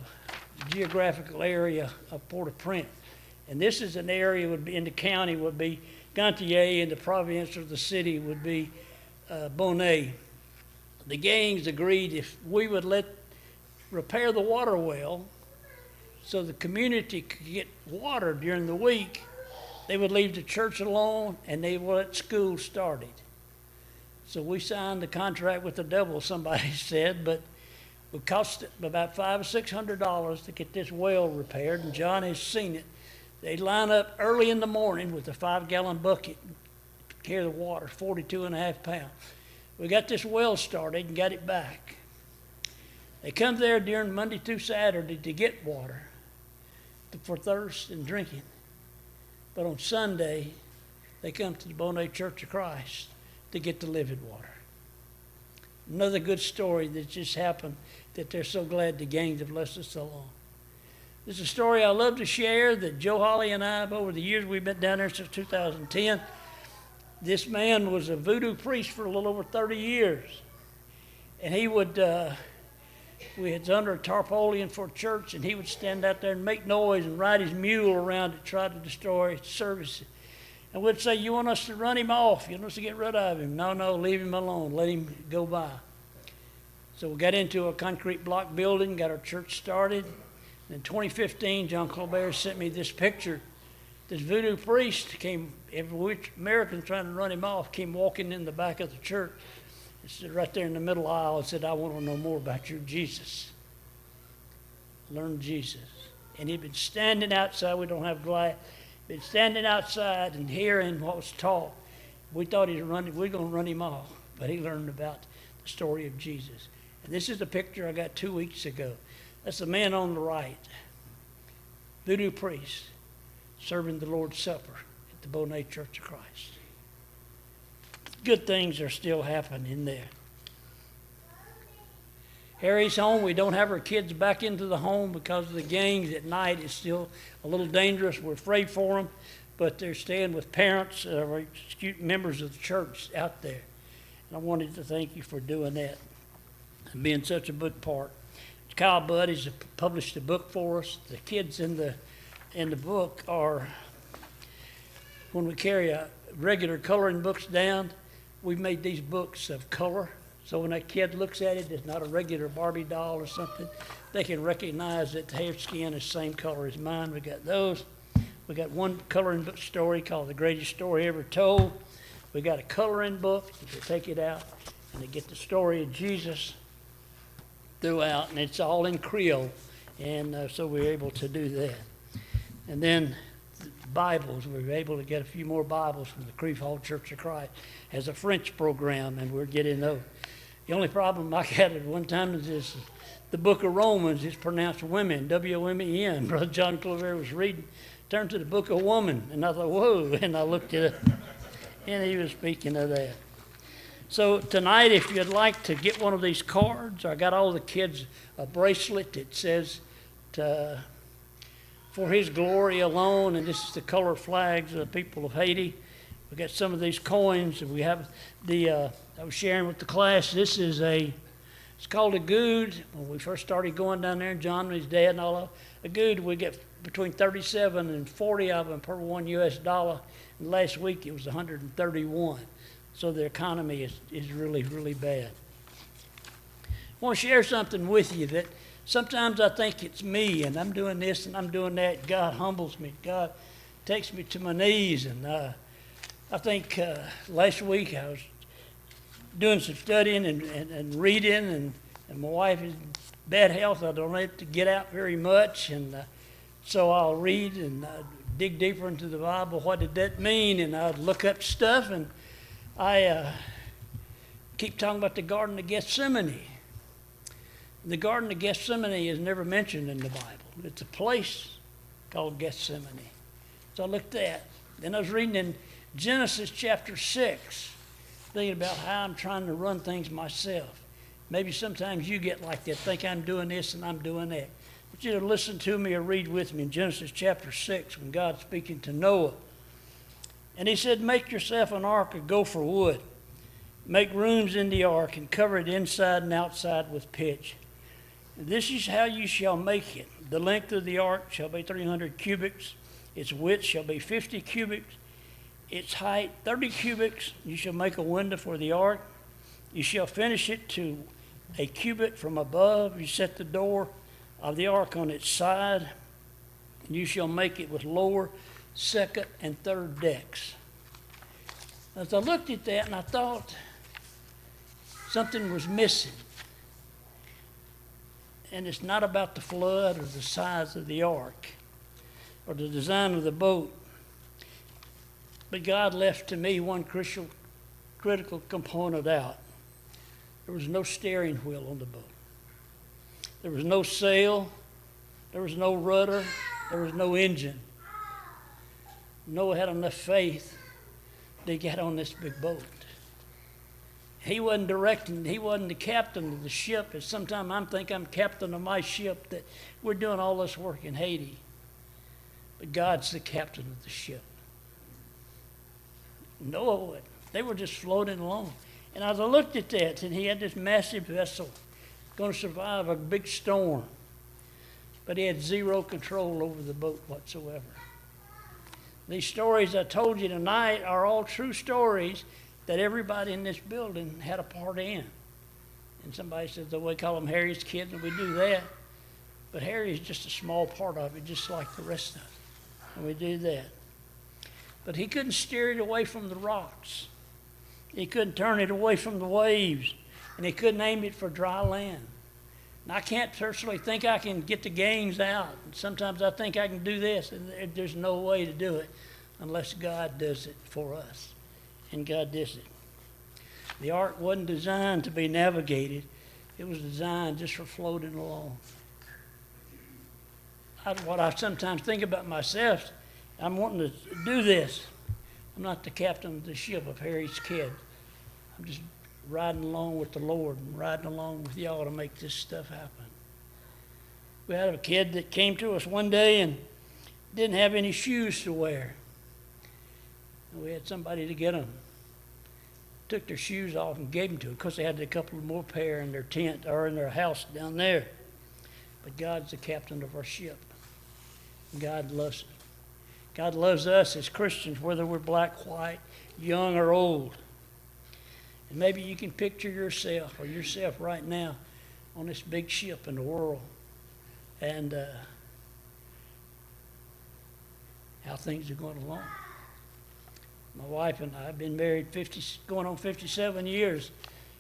geographical area of Port-au-Prince. And this is an area would be in the county would be Gantier, and the province or the city would be Bonet. The gangs agreed if we would repair the water well so the community could get water during the week, they would leave the church alone and they would let school started. So we signed the contract with the devil, somebody said, but it cost about $500 or $600 to get this well repaired, and John has seen it. They line up early in the morning with a 5-gallon bucket to carry the water, 42.5 pounds. We got this well started and got it back. They come there during Monday through Saturday to get water for thirst and drinking. but on Sunday, they come to the Bonet Church of Christ to get the living water. Another good story that just happened that they're so glad the gangs have left us so long. This is a story I love to share that Joe Holly and I, over the years we've been down there since 2010, this man was a voodoo priest for a little over 30 years. And he would, we had under a tarpaulin for a church, and he would stand out there and make noise and ride his mule around to try to destroy services. And we'd say, you want us to run him off? You want us to get rid of him? No, leave him alone. Let him go by. So we got into a concrete block building, got our church started. In 2015, John Colbert sent me this picture. This voodoo priest came, every American trying to run him off, came walking in the back of the church. He stood right there in the middle aisle and said, I want to know more about your Jesus. Learn Jesus. And he'd been standing outside, we don't have glass, been standing outside and hearing what was taught. We thought we're going to run him off, but he learned about the story of Jesus. And this is a picture I got 2 weeks ago. That's the man on the right, voodoo priest, serving the Lord's Supper at the Bonet Church of Christ. Good things are still happening there. Harry's home. We don't have our kids back into the home because of the gangs at night. It's still a little dangerous. We're afraid for them, but they're staying with parents or members of the church out there. And I wanted to thank you for doing that and being such a good part. Kyle Budd has published a book for us. The kids in the book are, when we carry regular coloring books down, we've made these books of color. So when that kid looks at it, it's not a regular Barbie doll or something. They can recognize that the hair skin is the same color as mine. We got those. We got one coloring book story called The Greatest Story Ever Told. We got a coloring book. You can take it out and they get the story of Jesus throughout, and it's all in Creole, and so we're able to do that. And then the Bibles, we were able to get a few more Bibles from the Creve Hall Church of Christ as a French program, and we're getting those. The only problem I had at one time is this, the book of Romans is pronounced women, W-O-M-E-N. Brother John Clover was reading, turned to the book of woman, and I thought, whoa, and I looked at it, and he was speaking of that. So tonight, if you'd like to get one of these cards, I got all the kids a bracelet that says, for his glory alone, and this is the color flags of the people of Haiti. We got some of these coins, and we have I was sharing with the class, this is it's called a goud. When we first started going down there, John and his dad and all of a goud, we get between 37 and 40 of them per $1 US. And last week it was 131. So the economy is really, really bad. I want to share something with you that sometimes I think it's me, and I'm doing this and I'm doing that. God humbles me. God takes me to my knees. And I think last week I was doing some studying and reading, and my wife is in bad health. I don't like to get out very much, and so I'll read and dig deeper into the Bible. What did that mean? And I'd look up stuff, and I keep talking about the Garden of Gethsemane. The Garden of Gethsemane is never mentioned in the Bible. It's a place called Gethsemane. So I looked at that. Then I was reading in Genesis chapter 6, thinking about how I'm trying to run things myself. Maybe sometimes you get like that, think I'm doing this and I'm doing that. But you to listen to me or read with me in Genesis chapter 6 when God's speaking to Noah. And he said, make yourself an ark of gopher wood. Make rooms in the ark and cover it inside and outside with pitch. And this is how you shall make it. The length of the ark shall be 300 cubits. Its width shall be 50 cubits. Its height 30 cubits. You shall make a window for the ark. You shall finish it to a cubit from above. You set the door of the ark on its side. And you shall make it with lower, second, and third decks. As I looked at that, and I thought something was missing. And it's not about the flood or the size of the ark or the design of the boat. But God left to me one critical component out. There was no steering wheel on the boat. There was no sail. There was no rudder. There was no engine. Noah had enough faith to get on this big boat. He wasn't directing, he wasn't the captain of the ship. And sometimes I think I'm captain of my ship, that we're doing all this work in Haiti. But God's the captain of the ship. Noah, they were just floating along. And as I looked at that, and he had this massive vessel going to survive a big storm, but he had zero control over the boat whatsoever. These stories I told you tonight are all true stories that everybody in this building had a part in. And somebody says, well, we call them Harry's kids, and we do that. But Harry is just a small part of it, just like the rest of us. And we do that. But he couldn't steer it away from the rocks. He couldn't turn it away from the waves. And he couldn't aim it for dry land. And I can't personally think I can get the gangs out. And sometimes I think I can do this, and there's no way to do it unless God does it for us. And God does it. The ark wasn't designed to be navigated. It was designed just for floating along. What I sometimes think about myself, I'm wanting to do this. I'm not the captain of the ship of Harry's kid. I'm just riding along with the Lord and riding along with y'all to make this stuff happen. We had a kid that came to us one day and didn't have any shoes to wear. And we had somebody to get them. Took their shoes off and gave them to them because they had a couple more pair in their tent or in their house down there. But God's the captain of our ship. God loves us. God loves us as Christians, whether we're black, white, young, or old. And maybe you can picture yourself right now on this big ship in the world, and how things are going along. My wife and I have been married going on 57 years,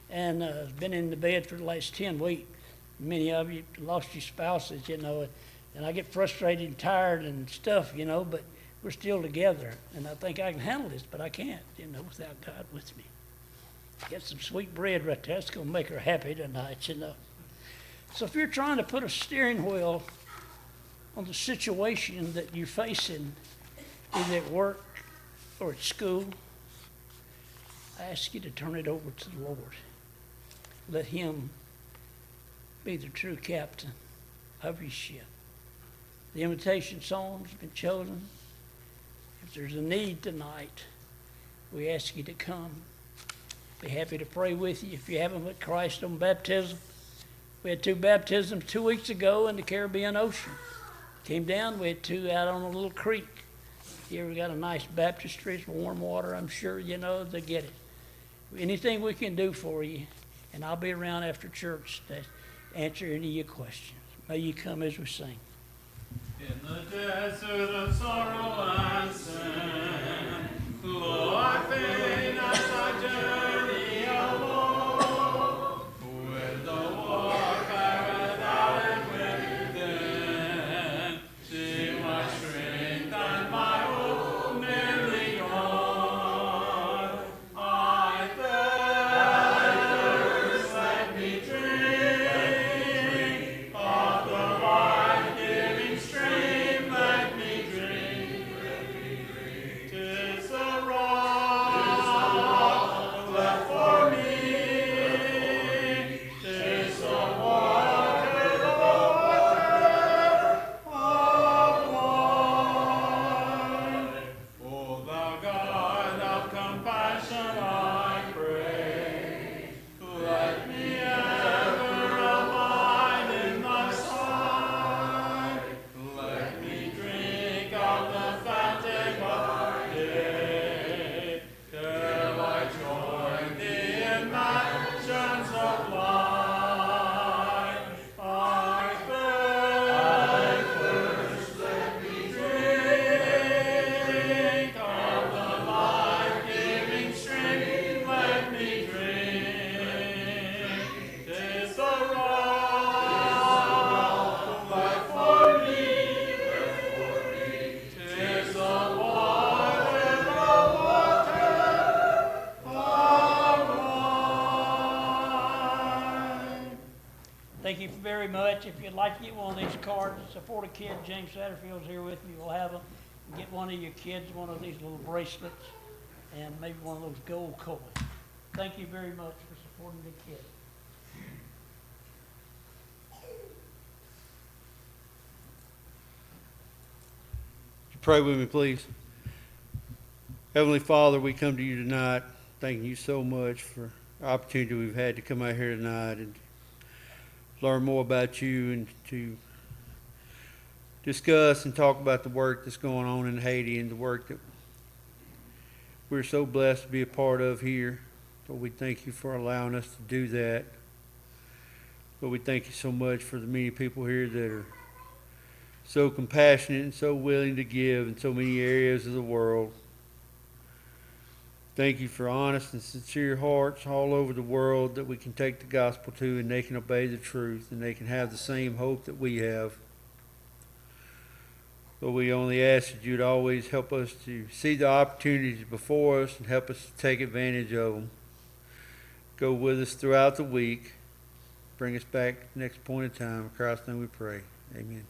and been in the bed for the last 10 weeks. Many of you lost your spouses, and I get frustrated and tired and stuff, but we're still together. And I think I can handle this, but I can't, without God with me. Get some sweet bread right there. That's going to make her happy tonight, So if you're trying to put a steering wheel on the situation that you're facing, either at work or at school, I ask you to turn it over to the Lord. Let Him be the true captain of your ship. The invitation song's been chosen. If there's a need tonight, we ask you to come. Be happy to pray with you. If you haven't put Christ on baptism, we had 2 baptisms 2 weeks ago in the Caribbean Ocean. Came down, we had 2 out on a little creek. Here we got a nice baptistry, it's warm water, I'm sure they get it. Anything we can do for you, and I'll be around after church to answer any of your questions. May you come as we sing. In the desert of sorrow and sin, lo, I faint as I journey along, with the warfare without and within, see my strength and my hope nearly gone. I thirst, let me drink of the life-giving stream, let me drink. 'Tis a rock left for me. 'Tis the water of life. O thou God of compassion, I pray, let me ever abide in thy sight. Let me drink of the fountain by day, till I join thee in mansions of light. I thirst, let me drink of the life-giving stream, let me drink. 'Tis the rock left for me. 'Tis the water of life. Thank you very much. If you'd like to get one of these cards, support a kid. James Satterfield's here with me. We'll have them. Get one of your kids one of these little bracelets and maybe one of those gold coins. Thank you very much for supporting the kids. Pray with me, please. Heavenly Father, we come to you tonight, thanking you so much for the opportunity we've had to come out here tonight and learn more about you and to discuss and talk about the work that's going on in Haiti and the work that we're so blessed to be a part of here. Lord, we thank you for allowing us to do that. Lord, we thank you so much for the many people here that are so compassionate and so willing to give in so many areas of the world. Thank you for honest and sincere hearts all over the world that we can take the gospel to and they can obey the truth and they can have the same hope that we have. But we only ask that you'd always help us to see the opportunities before us and help us to take advantage of them. Go with us throughout the week. Bring us back next point in time. In Christ's name we pray. Amen.